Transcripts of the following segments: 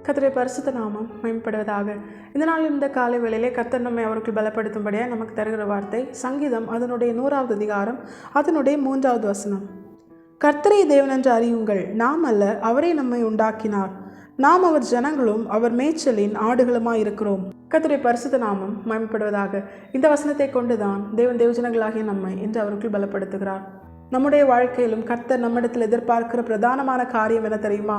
கர்த்தருடைய பரிசுத்த நாமம் மேம்படுவதாக. இந்த நாள் இந்த காலை வேளையிலே கர்த்தர் நம்மை அவர்கள் பலப்படுத்தும்படியாக நமக்கு தருகிற வார்த்தை சங்கீதம் அதனுடைய 100வது அதிகாரம் அதனுடைய 3வது வசனம். கர்த்தரை தேவனென்று அறியுங்கள், நாம் அல்ல, அவரே நம்மை உண்டாக்கினார், நாம் அவர் ஜனங்களும் அவர் மேய்ச்சலின் ஆடுகளுமாய் இருக்கிறோம். கர்த்தருடைய பரிசுத்த நாமம் மேம்படுவதாக. இந்த வசனத்தை கொண்டுதான் தேவன் தேவஜனங்களாகிய நம்மை என்று அவர்கள் பலப்படுத்துகிறார். நம்முடைய வாழ்க்கையிலும் கர்த்தர் நம்மிடத்தில் எதிர்பார்க்கிற பிரதானமான காரியம் என்ன தெரியுமா?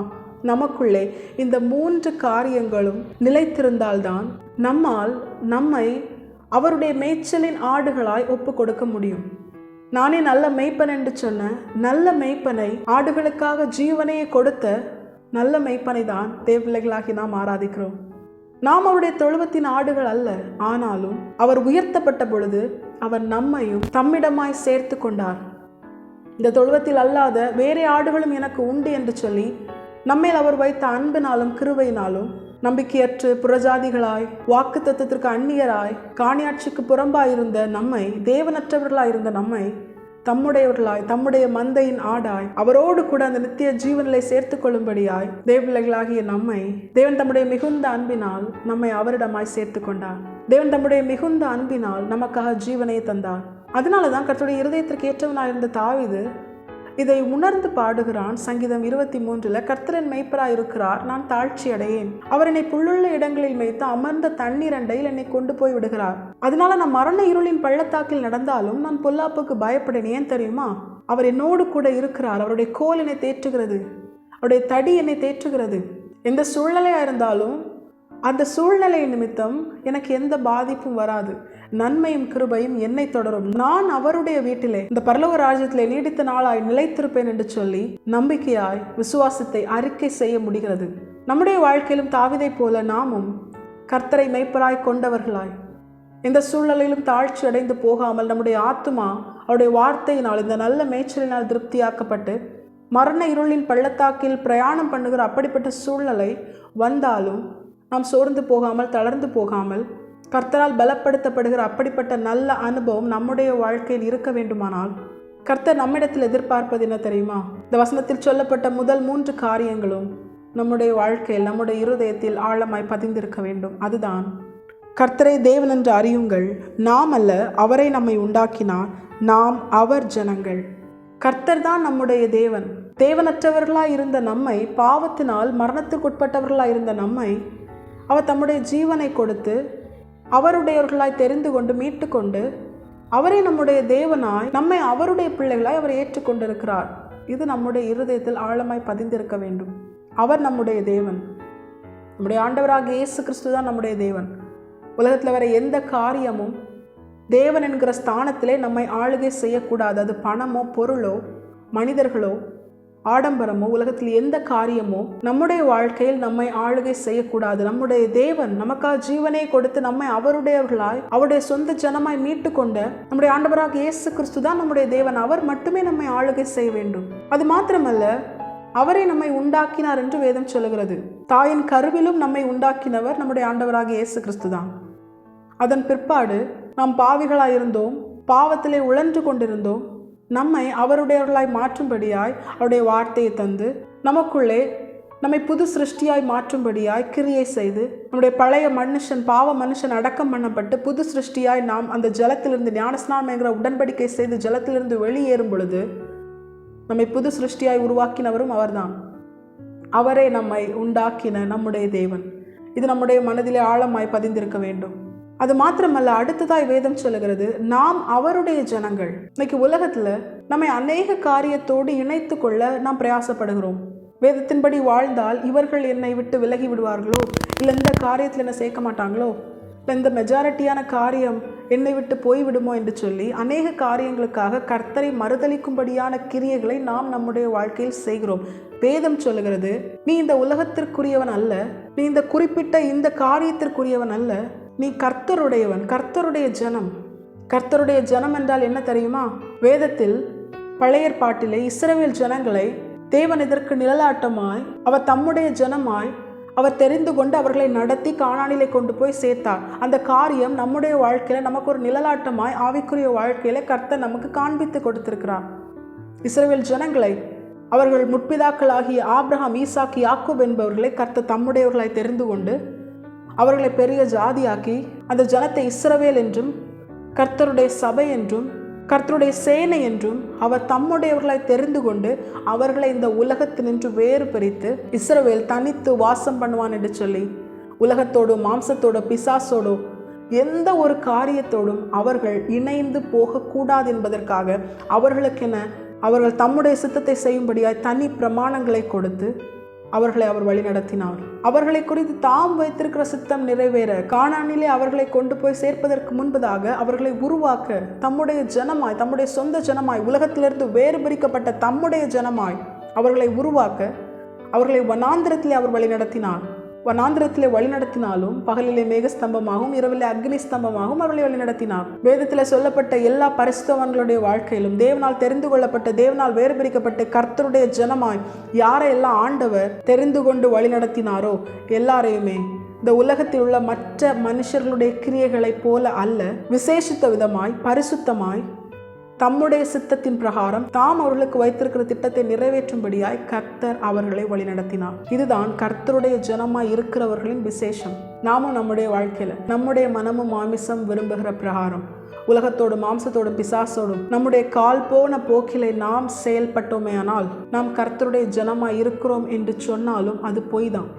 நமக்குள்ளே இந்த 3 காரியங்களும் நிலைத்திருந்தால்தான் நம்மை அவருடைய மேய்ச்சலின் ஆடுகளாய் ஒப்பு கொடுக்க முடியும். நானே நல்ல மேய்ப்பன் என்று சொன்ன நல்ல மேய்ப்பனை, ஆடுகளுக்காக ஜீவனையை கொடுத்த நல்ல மேய்ப்பனை தான் தேவபிள்ளைகளாகி நாம் ஆராதிக்கிறோம். நாம் அவருடைய தொழுவத்தின் ஆடுகள் அல்ல, ஆனாலும் அவர் உயர்த்தப்பட்ட பொழுது அவர் நம்மையும் தம்மிடமாய் சேர்த்து கொண்டார். இந்த தொழுவத்தில் அல்லாத வேறே ஆடுகளும் எனக்கு உண்டு என்று சொல்லி நம்மேல் அவர் வைத்த அன்பினாலும் கிருபையினாலும் நம்பிக்கையற்று புறஜாதிகளாய், வாக்கு தத்துவத்திற்கு அந்நியராய், காணியாட்சிக்கு புறம்பாயிருந்த நம்மை, தேவனற்றவர்களாயிருந்த நம்மை தம்முடையவர்களாய், தம்முடைய மந்தையின் ஆடாய், அவரோடு கூட அந்த நித்திய ஜீவனிலை சேர்த்து கொள்ளும்படியாய் தேவபிள்ளைகளாகிய நம்மை தேவன் தம்முடைய மிகுந்த அன்பினால் நம்மை அவரிடமாய் சேர்த்து கொண்டார். தேவன் தம்முடைய மிகுந்த அன்பினால் நமக்காக ஜீவனை தந்தார். அதனாலதான் கர்த்தருடைய இருதயத்திற்கு ஏற்றவனாயிருந்த தாவீது இதை உணர்ந்து பாடுகிறான். சங்கீதம் 23 கர்த்தரின் மேய்ப்பராய் இருக்கிறார், நான் தாழ்ச்சி அடையேன். அவர் என்னை புல்லுள்ள இடங்களில் மேய்த்து அமர்ந்த தண்ணீர் அண்டையில் என்னை கொண்டு போய் விடுகிறார். அதனால நான் மரண இருளின் பள்ளத்தாக்கில் நடந்தாலும் நான் பொல்லாப்புக்கு பயப்படேன். ஏன் தெரியுமா? அவர் என்னோடு கூட இருக்கிறார். அவருடைய கோல் என்னை தேற்றுகிறது, அவருடைய தடி என்னை தேற்றுகிறது. எந்த சூழ்நிலையா இருந்தாலும் அந்த சூழ்நிலை நிமித்தம் எனக்கு எந்த பாதிப்பும் வராது. நன்மையும் கிருபையும் என்னை தொடரும். நான் அவருடைய வீட்டிலே, இந்த பரலோக ராஜ்யத்திலே நீடித்த நாளாய் நிலைத்திருப்பேன் என்று சொல்லி நம்பிக்கையாய் விசுவாசத்தை அறிக்கை செய்ய முடிகிறது. நம்முடைய வாழ்க்கையிலும் தாவீதை போல நாமும் கர்த்தரை மேய்ப்பராய் கொண்டவர்களாய் எந்த சூழ்நிலையிலும் தாழ்ச்சி அடைந்து போகாமல் நம்முடைய ஆத்துமா அவருடைய வார்த்தையினால், இந்த நல்ல மேய்ச்சலினால் திருப்தியாக்கப்பட்டு மரண இருளின் பள்ளத்தாக்கில் பிரயாணம் பண்ணுகிற அப்படிப்பட்ட சூழ்நிலை வந்தாலும் நாம் சோர்ந்து போகாமல், தளர்ந்து போகாமல், கர்த்தரால் பலப்படுத்தப்படுகிற அப்படிப்பட்ட நல்ல அனுபவம் நம்முடைய வாழ்க்கையில் இருக்க வேண்டுமானால் கர்த்தர் நம்மிடத்தில் எதிர்பார்ப்பது என்ன தெரியுமா? இந்த வசனத்தில் சொல்லப்பட்ட முதல் 3 காரியங்களும் நம்முடைய வாழ்க்கையில், நம்முடைய இருதயத்தில் ஆழமாய் பதிந்திருக்க வேண்டும். அதுதான் கர்த்தரை தேவன் என்று அறியுங்கள், நாம் அல்ல, அவரை நம்மை உண்டாக்கினார், நாம் அவர் ஜனங்கள். கர்த்தர் தான் நம்முடைய தேவன். தேவனற்றவர்களாய் இருந்த நம்மை, பாவத்தினால் மரணத்துக்குட்பட்டவர்களாய் இருந்த நம்மை அவர் தம்முடைய ஜீவனை கொடுத்து அவருடையவர்களாய் தெரிந்து கொண்டு மீட்டு கொண்டு அவரை நம்முடைய தேவனாய், நம்மை அவருடைய பிள்ளைகளாய் அவர் ஏற்றுக்கொண்டிருக்கிறார். இது நம்முடைய இருதயத்தில் ஆழமாய் பதிந்திருக்க வேண்டும். அவர் நம்முடைய தேவன். நம்முடைய ஆண்டவராக இயேசு கிறிஸ்து தான் நம்முடைய தேவன். உலகத்தில் வர எந்த காரியமும் தேவன் என்கிற ஸ்தானத்திலே நம்மை ஆளுகை செய்யக்கூடாது. அது பணமோ, பொருளோ, மனிதர்களோ, ஆடம்பரமோ, உலகத்தில் எந்த காரியமோ நம்முடைய வாழ்க்கையில் நம்மை ஆளுகை செய்யக்கூடாது. நம்முடைய தேவன் நமக்காக ஜீவனை கொடுத்து நம்மை அவருடையவர்களாய், அவருடைய சொந்த ஜனமாய் மீட்டு கொண்ட நம்முடைய ஆண்டவராக இயேசு கிறிஸ்து தான் நம்முடைய தேவன். அவர் மட்டுமே நம்மை ஆளுகை செய்ய வேண்டும். அது மாத்திரமல்ல, அவரை நம்மை உண்டாக்கினார் என்று வேதம் சொல்லுகிறது. தாயின் கருவிலும் நம்மை உண்டாக்கினவர் நம்முடைய ஆண்டவராக இயேசு கிறிஸ்து தான். அதன் பிற்பாடு நாம் பாவிகளாயிருந்தோம், பாவத்திலே உழன்று கொண்டிருந்தோம். நம்மை அவருடையவர்களாய் மாற்றும்படியாய் அவருடைய வார்த்தையை தந்து நமக்குள்ளே நம்மை புது சிருஷ்டியாய் மாற்றும்படியாய் கிரியை செய்து நம்முடைய பழைய மனுஷன், பாவ மனுஷன் அடக்கம் பண்ணப்பட்டு புது சிருஷ்டியாய் நாம் அந்த ஜலத்திலிருந்து ஞானஸ்நானம் என்கிற உடன்படிக்கை செய்து ஜலத்திலிருந்து வெளியேறும் பொழுது நம்மை புது சிருஷ்டியாய் உருவாக்கினவரும் அவர்தான். அவரே நம்மை உண்டாக்கின நம்முடைய தேவன். இது நம்முடைய மனதிலே ஆழமாய் பதிந்திருக்க வேண்டும். அது மாத்திரமல்ல, அடுத்ததாய் வேதம் சொல்லுகிறது, நாம் அவருடைய ஜனங்கள். இன்னைக்கு உலகத்துல நம்மை அநேக காரியத்தோடு இணைத்து கொள்ள நாம் பிரயாசப்படுகிறோம். வேதத்தின்படி வாழ்ந்தால் இவர்கள் என்னை விட்டு விலகி விடுவார்களோ, இல்லை இந்த காரியத்தில் என்ன சேர்க்க மாட்டாங்களோ, இல்லை இந்த மெஜாரிட்டியான காரியம் என்னை விட்டு போய்விடுமோ என்று சொல்லி அநேக காரியங்களுக்காக கர்த்தரை மறுதளிக்கும்படியான கிரியைகளை நாம் நம்முடைய வாழ்க்கையில் செய்கிறோம். வேதம் சொல்லுகிறது, நீ இந்த உலகத்திற்குரியவன் அல்ல, நீ இந்த குறிப்பிட்ட இந்த காரியத்திற்குரியவன் அல்ல, நீ கர்த்தருடையவன், கர்த்தருடைய ஜனம். கர்த்தருடைய ஜனம் என்றால் என்ன தெரியுமா? வேதத்தில் பழைய ஏற்பாட்டிலே இஸ்ரவேல் ஜனங்களை தேவன் இதற்கு நிழலாட்டமாய், அவர் தம்முடைய ஜனமாய் அவர் தெரிந்து கொண்டு அவர்களை நடத்தி கானானிலே கொண்டு போய் சேர்த்தார். அந்த காரியம் நம்முடைய வாழ்க்கையில நமக்கு ஒரு நிழலாட்டமாய் ஆவிக்குரிய வாழ்க்கையில கர்த்தர் நமக்கு காண்பித்து கொடுத்திருக்கிறார். இஸ்ரவேல் ஜனங்களை அவர்கள் முற்பிதாக்களாகிய ஆபிரகாம், ஈசாக்கு, யாக்கோப் என்பவர்களை கர்த்தர் தம்முடையவர்களாய் தெரிந்து கொண்டு அவர்களை பெரிய ஜாதியாக்கி அந்த ஜனத்தை இஸ்ரவேல் என்றும் கர்த்தருடைய சபை என்றும் கர்த்தருடைய சேனை என்றும் அவர் தம்முடையவர்களாய் தெரிந்து கொண்டு அவர்களை இந்த உலகத்தினின்று வேறு பிரித்து இஸ்ரவேல் தனித்து வாசம் பண்ணுவான் என்று சொல்லி உலகத்தோடு, மாம்சத்தோடு, பிசாசோடு எந்த ஒரு காரியத்தோடும் அவர்கள் இணைந்து போகக்கூடாது என்பதற்காக அவர்கள் தம்முடைய சித்தத்தை செய்யும்படியாய் தனி பிரமாணங்களை கொடுத்து அவர்களை அவர் வழிநடத்தினார். அவர்களை குறித்து தாம் வைத்திருக்கிற சித்தம் நிறைவேற கானானிலே அவர்களை கொண்டு போய் சேர்ப்பதற்கு முன்பதாக அவர்களை உருவாக்க தம்முடைய ஜனமாய், தம்முடைய சொந்த ஜனமாய், உலகத்திலிருந்து வேறு பிரிக்கப்பட்ட தம்முடைய ஜனமாய் அவர்களை உருவாக்க அவர்களை வனாந்திரத்திலே அவர் வழிநடத்தினார். வனாந்திரத்திலே வழிநடத்தினாலும் பகலிலே மேகஸ்தம்பமாகவும் இரவிலே அக்னி ஸ்தம்பமாகவும் அவர்களை வழிநடத்தினார். வேதத்தில் சொல்லப்பட்ட எல்லா பரிசுத்தவான்களுடைய வாழ்க்கையிலும் தேவனால் தெரிந்து கொள்ளப்பட்ட, தேவனால் வேறு பிரிக்கப்பட்ட கர்த்தருடைய ஜனமாய் யாரையெல்லாம் ஆண்டவர் தெரிந்து கொண்டு வழிநடத்தினாரோ எல்லாரையுமே இந்த உலகத்தில் உள்ள மற்ற மனுஷர்களுடைய கிரியைகளைப் போல அல்ல, விசேஷித்த விதமாய் பரிசுத்தமாய் தம்முடைய சித்தத்தின் பிரகாரம் தாம் அவர்களுக்கு வைத்திருக்கிற திட்டத்தை நிறைவேற்றும்படியாய் கர்த்தர் அவர்களை வழிநடத்தினார். இதுதான் கர்த்தருடைய ஜனமாய் இருக்கிறவர்களின் விசேஷம். நாமும் நம்முடைய வாழ்க்கையில நம்முடைய மனமும் மாமிசம் விரும்புகிற பிரகாரம் உலகத்தோடும், மாம்சத்தோடும், பிசாசோடும் நம்முடைய கால் போன போக்கிலே நாம் செயல்பட்டோமே ஆனால் நாம் கர்த்தருடைய ஜனமாய் இருக்கிறோம் என்று சொன்னாலும் அது பொய் தான்.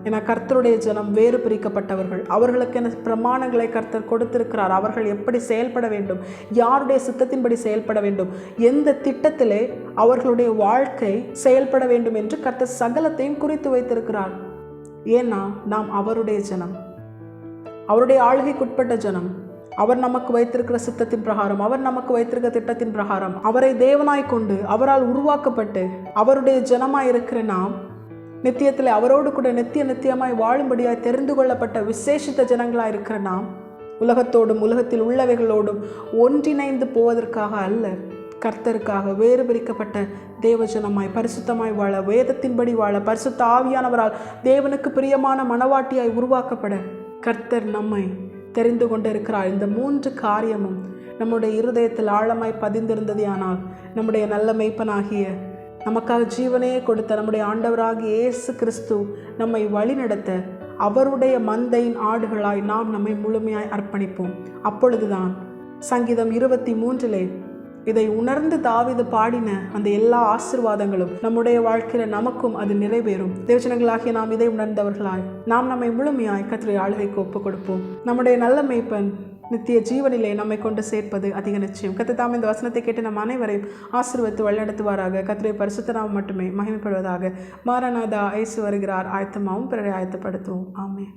ஏன்னா கர்த்தருடைய ஜனம் வேறு பிரிக்கப்பட்டவர்கள். அவர்களுக்கென பிரமாணங்களை கர்த்தர் கொடுத்திருக்கிறார். அவர்கள் எப்படி செயல்பட வேண்டும், யாருடைய சித்தத்தின்படி செயல்பட வேண்டும், எந்த திட்டத்திலே அவர்களுடைய வாழ்க்கை செயல்பட வேண்டும் என்று கர்த்தர் சகலத்தையும் குறித்து வைத்திருக்கிறார். ஏன்னா நாம் அவருடைய ஜனம், அவருடைய ஆளுகைக்குட்பட்ட ஜனம். அவர் நமக்கு வைத்திருக்கிற சித்தத்தின் பிரகாரம், அவர் நமக்கு வைத்திருக்கிற திட்டத்தின் பிரகாரம் அவரை தேவனாய் கொண்டு அவரால் உருவாக்கப்பட்டு அவருடைய ஜனமாய் இருக்கிற நாம் நித்தியத்தில் அவரோடு கூட நித்தியமாய் வாழும்படியாய் தெரிந்து கொள்ளப்பட்ட விசேஷித்த ஜனங்களாய் இருக்கிற நாம் உலகத்தோடும் உலகத்தில் உள்ளவைகளோடும் ஒன்றிணைந்து போவதற்காக அல்ல, கர்த்தருக்காக வேறு பிரிக்கப்பட்ட தேவஜனமாய் பரிசுத்தமாய் வாழ, வேதத்தின்படி வாழ, பரிசுத்த ஆவியானவரால் தேவனுக்கு பிரியமான மனவாட்டியாய் உருவாக்கப்பட கர்த்தர் நம்மை தெரிந்து கொண்டு இருக்கிறார். இந்த 3 காரியமும் நம்முடைய இருதயத்தில் ஆழமாய் பதிந்திருந்ததே ஆனால் நம்முடைய நல்ல மேய்ப்பனாகிய நமக்காக ஜீவனையே கொடுத்த நம்முடைய ஆண்டவராகிய இயேசு கிறிஸ்து நம்மை வழிநடத்த அவருடைய மந்தையின் ஆடுகளாய் நாம் நம்மை முழுமையாய் அர்ப்பணிப்போம். அப்பொழுதுதான் சங்கீதம் 23 இதை உணர்ந்து தாவீது பாடின அந்த எல்லா ஆசீர்வாதங்களும் நம்முடைய வாழ்க்கையில நமக்கும் அது நிறைவேறும். தேவஜனங்களாகிய நாம் இதை உணர்ந்தவர்களாய் நாம் நம்மை முழுமையாய் கர்த்தருடைய ஆளுகைக்கு ஒப்புக் கொடுப்போம். நம்முடைய நல்ல மேய்ப்பன் நித்திய ஜீவனிலே நம்மை கொண்டு சேர்ப்பது அதிக நிச்சயம். கர்த்தர் தாம் இந்த வசனத்தை கேட்டு நம் அனைவரையும் ஆசீர்வதித்து வழிநடத்துவாராக. கர்த்தருடைய பரிசுத்த நாமம் மட்டுமே மகிமைப்படுவதாக. மாரநாதா, இயேசு வருகிறார். ஆயத்தமாகவும் பிறரை ஆயத்தப்படுத்துவோம். ஆமென்.